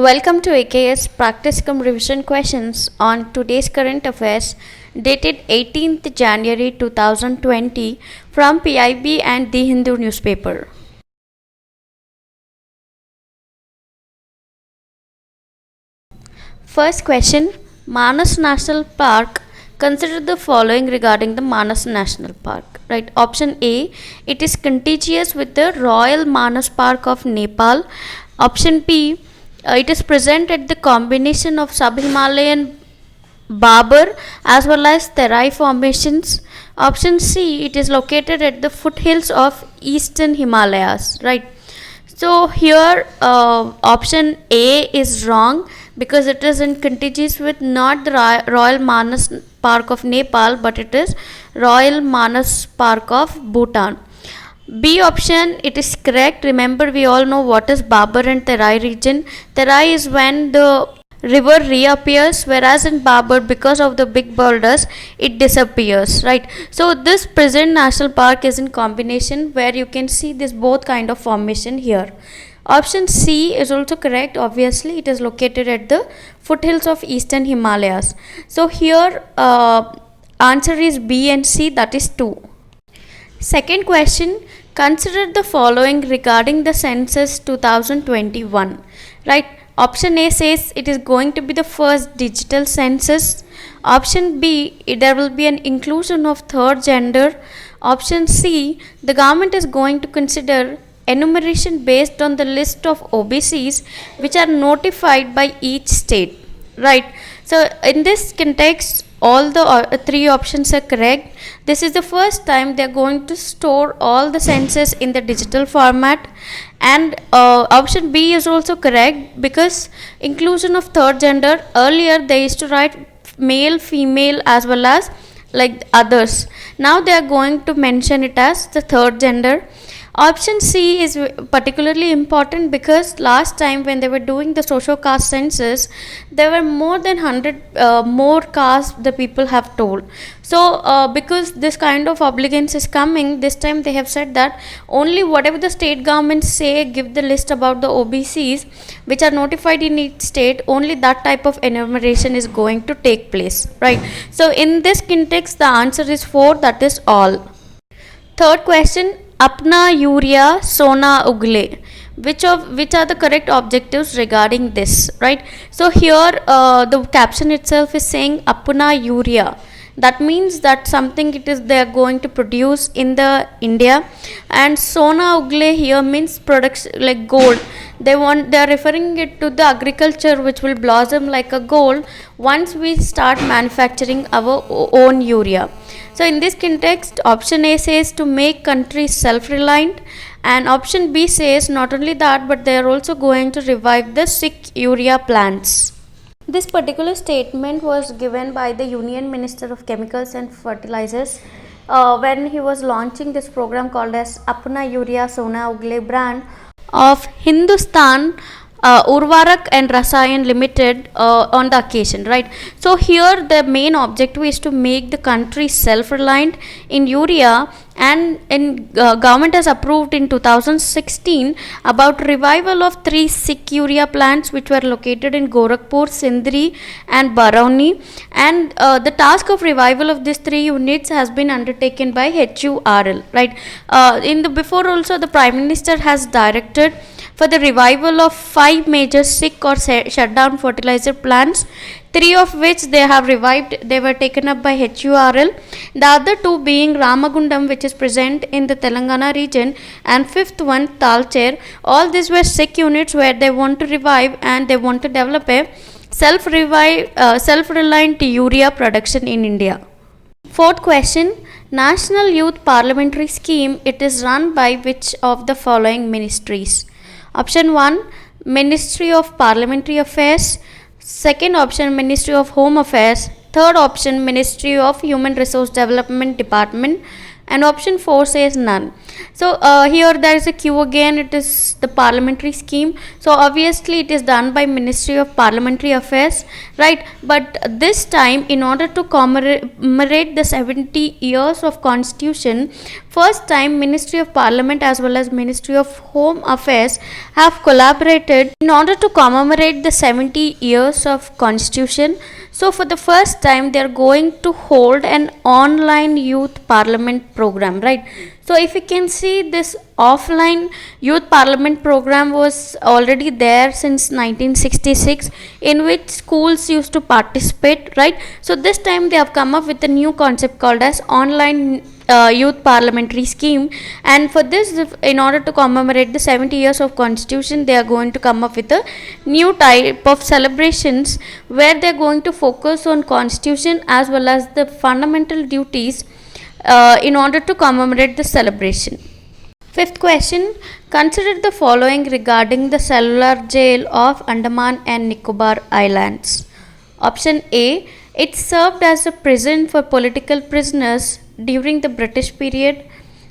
Welcome to AKS Practicum Revision Questions on today's current affairs dated 18th January 2020 from PIB and The Hindu newspaper. First question, Manas National Park. Consider the following regarding the Manas National Park. Right. Option A, it is contiguous with the Royal Manas Park of Nepal. Option B, it is present at the combination of sub-Himalayan Babar as well as Terai formations. Option C, it is located at the foothills of eastern Himalayas. Right. So here option A is wrong because it is in contiguous with not the Royal Manas Park of Nepal, but it is Royal Manas Park of Bhutan. B option, it is correct. Remember, we all know what is Babar and Terai region. Terai is when the river reappears, whereas in Babar, because of the big boulders, it disappears, right? So this present national park is in combination where you can see this both kind of formation here. Option C is also correct. Obviously, it is located at the foothills of eastern Himalayas. So here answer is B and C, that is 2. Second question, consider the following regarding the census 2021. Right. Option A says it is going to be the first digital census. Option B, there will be an inclusion of third gender. Option C, the government is going to consider enumeration based on the list of OBCs which are notified by each state. Right. So in this context, all the three options are correct. This is the first time they are going to store all the census in the digital format, and option B is also correct because inclusion of third gender, earlier they used to write male, female as well as like others. Now they are going to mention it as the third gender. Option C is particularly important because last time when they were doing the social caste census, there were more than 100 more castes the people have told. So because this kind of obligance is coming, this time they have said that only whatever the state governments say, give the list about the OBCs which are notified in each state, only that type of enumeration is going to take place, right? So in this context, the answer is 4, that is all. Third question, Apna Urea Sona Ugle. Which are the correct objectives regarding this, right? So here the caption itself is saying Apna Urea. That means that something it is they are going to produce in the India, and Sona Ugle here means production like gold. They are referring it to the agriculture which will blossom like a gold once we start manufacturing our own urea. So in this context, option A says to make countries self-reliant, and option B says not only that, but they are also going to revive the sick urea plants. This particular statement was given by the Union Minister of Chemicals and Fertilizers when he was launching this program called as Apna Urea Sona Ugle brand of Hindustan Urvarak and Rasayan Limited on the occasion, right? So here the main objective is to make the country self-reliant in urea, and government has approved in 2016 about revival of 3 sick urea plants which were located in Gorakhpur, Sindri and Barauni, and the task of revival of these 3 units has been undertaken by HURL, right? In the before also the Prime Minister has directed for the revival of 5 major sick or shut down fertilizer plants, 3 of which they have revived, they were taken up by HURL. The other 2 being Ramagundam, which is present in the Telangana region, and 5th one Talcher. All these were sick units where they want to revive and they want to develop a self-reliant urea production in India. Fourth question, National Youth Parliamentary Scheme, it is run by which of the following ministries? Option 1, Ministry of Parliamentary Affairs. Second option, Ministry of Home Affairs. Third option, Ministry of Human Resource Development Department. and option 4 says none. So here there is a Q again. It is the parliamentary scheme. So obviously it is done by Ministry of Parliamentary Affairs, right? But this time, in order to commemorate the 70 years of Constitution, first time Ministry of Parliament as well as Ministry of Home Affairs have collaborated in order to commemorate the 70 years of Constitution. So for the first time they are going to hold an online youth parliament program, right? So if you can see, this offline youth parliament program was already there since 1966, in which schools used to participate, right? So this time they have come up with a new concept called as online youth parliamentary scheme, and for this, in order to commemorate the 70 years of Constitution, they are going to come up with a new type of celebrations where they are going to focus on Constitution as well as the fundamental duties in order to commemorate the celebration. Fifth question, consider the following regarding the cellular jail of Andaman and Nicobar Islands. Option A, it served as a prison for political prisoners during the British period.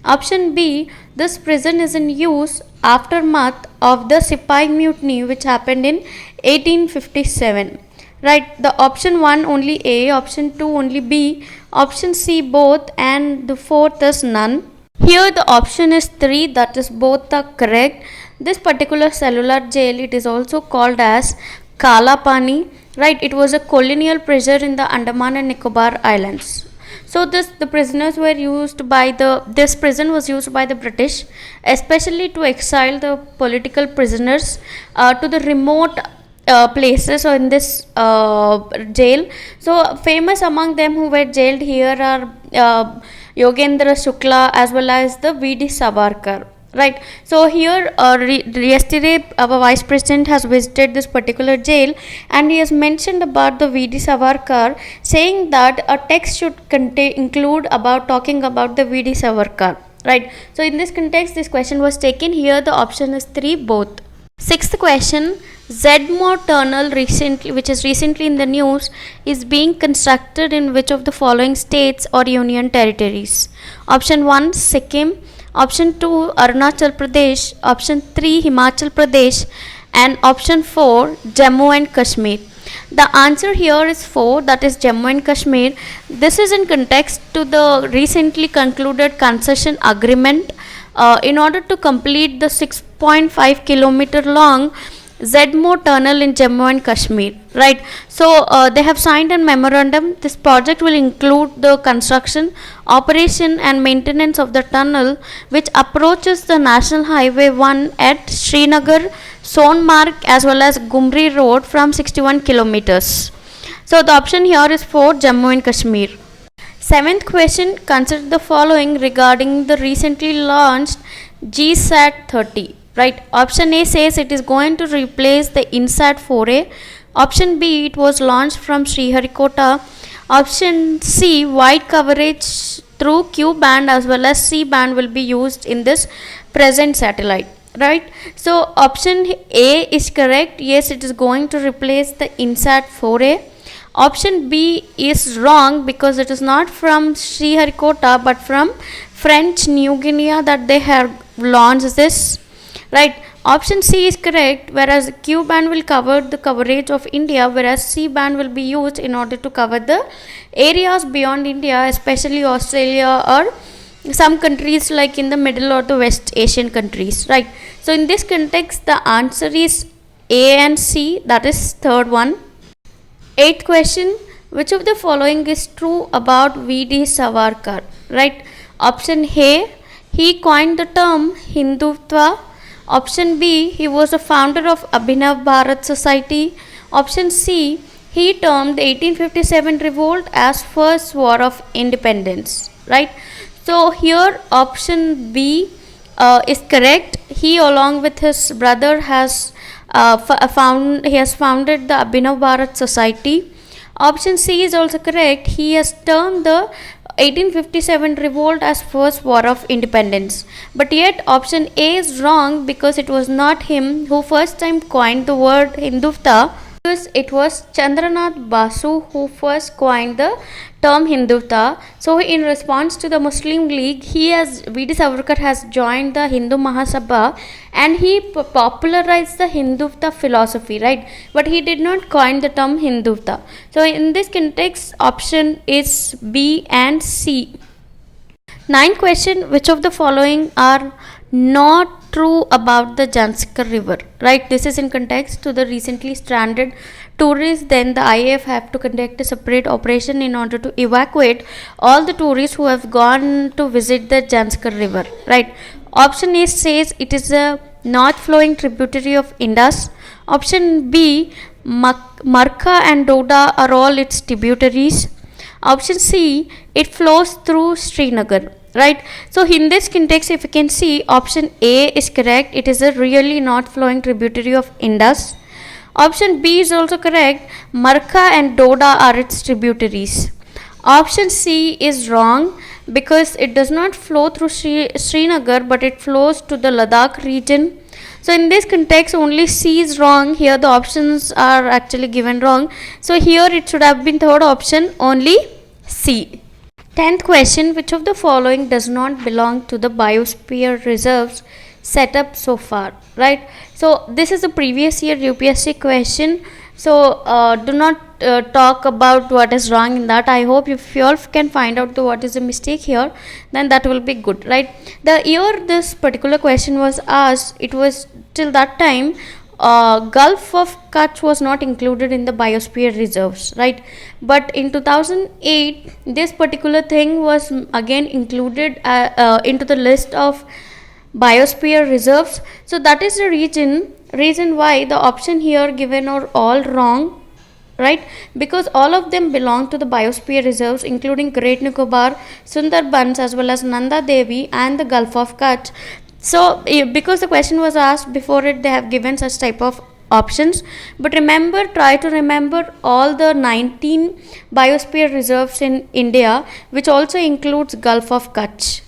Option B, this prison is in use aftermath of the Sipai Mutiny which happened in 1857. Right, the option 1 only A, option 2 only B, option C both, and the fourth is none. Here the option is 3, that is both are correct. This particular cellular jail, it is also called as Kalapani, right? It was a colonial prison in the Andaman and Nicobar Islands. So this prisoners were used by this prison was used by the British, especially to exile the political prisoners to the remote places or in this jail. So famous among them who were jailed here are Yogendra Shukla as well as the V.D. Savarkar. Right. So here yesterday our Vice President has visited this particular jail, and he has mentioned about the V.D. Savarkar, saying that a text should include about talking about the V.D. Savarkar. Right. So in this context, this question was taken. Here the option is 3 both. Sixth question, Zedmore Tunnel which is recently in the news, is being constructed in which of the following states or union territories? Option 1 Sikkim, option 2 Arunachal Pradesh, option 3 Himachal Pradesh, and option 4 Jammu and Kashmir. The answer here is 4, that is Jammu and Kashmir. This is in context to the recently concluded concession agreement in order to complete the 6.5 kilometer long Zedmore Tunnel in Jammu and Kashmir, right? So they have signed a memorandum. This project will include the construction, operation and maintenance of the tunnel which approaches the National Highway 1 at Srinagar, Sonmarg as well as Gumri Road from 61 kilometers. So the option here is 4, Jammu and Kashmir. Seventh question, consider the following regarding the recently launched GSAT 30. Right, option A says it is going to replace the INSAT 4A. Option B, it was launched from Sriharikota. Option C, wide coverage through Q band as well as C band will be used in this present satellite. Right, so option A is correct. Yes, it is going to replace the INSAT 4A. Option B is wrong because it is not from Sriharikota but from French New Guinea that they have launched this. Right, option C is correct, whereas Q band will cover the coverage of India, whereas C band will be used in order to cover the areas beyond India, especially Australia or some countries like in the Middle or the West Asian countries. Right, so in this context the answer is A and C, that is third one. Eighth question, which of the following is true about V.D. Savarkar? Right, option A, he coined the term Hindutva. Option B, he was a founder of Abhinav Bharat Society. Option C, he termed the 1857 revolt as first war of independence. Right, so here option B is correct. He along with his brother has founded the Abhinav Bharat Society. Option C is also correct. He has termed the 1857 revolt as first war of independence. But yet option A is wrong because it was not him who first time coined the word Hindutva. It was Chandranath Basu who first coined the term Hindutva. So, in response to the Muslim League, V.D. Savarkar has joined the Hindu Mahasabha and he popularized the Hindutva philosophy, right? But he did not coin the term Hindutva. So, in this context, option is B and C. Ninth question, which of the following are not true about the Janskar River, right? This is in context to the recently stranded tourists. Then the IAF have to conduct a separate operation in order to evacuate all the tourists who have gone to visit the Janskar River, right? Option A says it is a north flowing tributary of Indus. Option B, Marka and Doda are all its tributaries. Option C, it flows through Srinagar, right? So in this context, if you can see, option A is correct. It is a really north flowing tributary of Indus. Option B is also correct. Marka and Doda are its tributaries. Option C is wrong because it does not flow through Srinagar, but it flows to the Ladakh region. So in this context, only C is wrong. Here the options are actually given wrong. So here it should have been third option, only C. 10th question, which of the following does not belong to the biosphere reserves set up so far, right? So this is a previous year UPSC question. So do not talk about what is wrong in that. I hope if you all can find out what is the mistake here, then that will be good, right? The year this particular question was asked, it was till that time Gulf of Kutch was not included in the biosphere reserves, right? But in 2008 this particular thing was again included into the list of biosphere reserves. So that is the reason why the option here given are all wrong, right? Because all of them belong to the biosphere reserves, including Great Nicobar, Sundarbans, as well as Nanda Devi and the Gulf of Kutch. So because the question was asked before it, they have given such type of options. But remember, try to remember all the 19 biosphere reserves in India, which also includes Gulf of Kutch.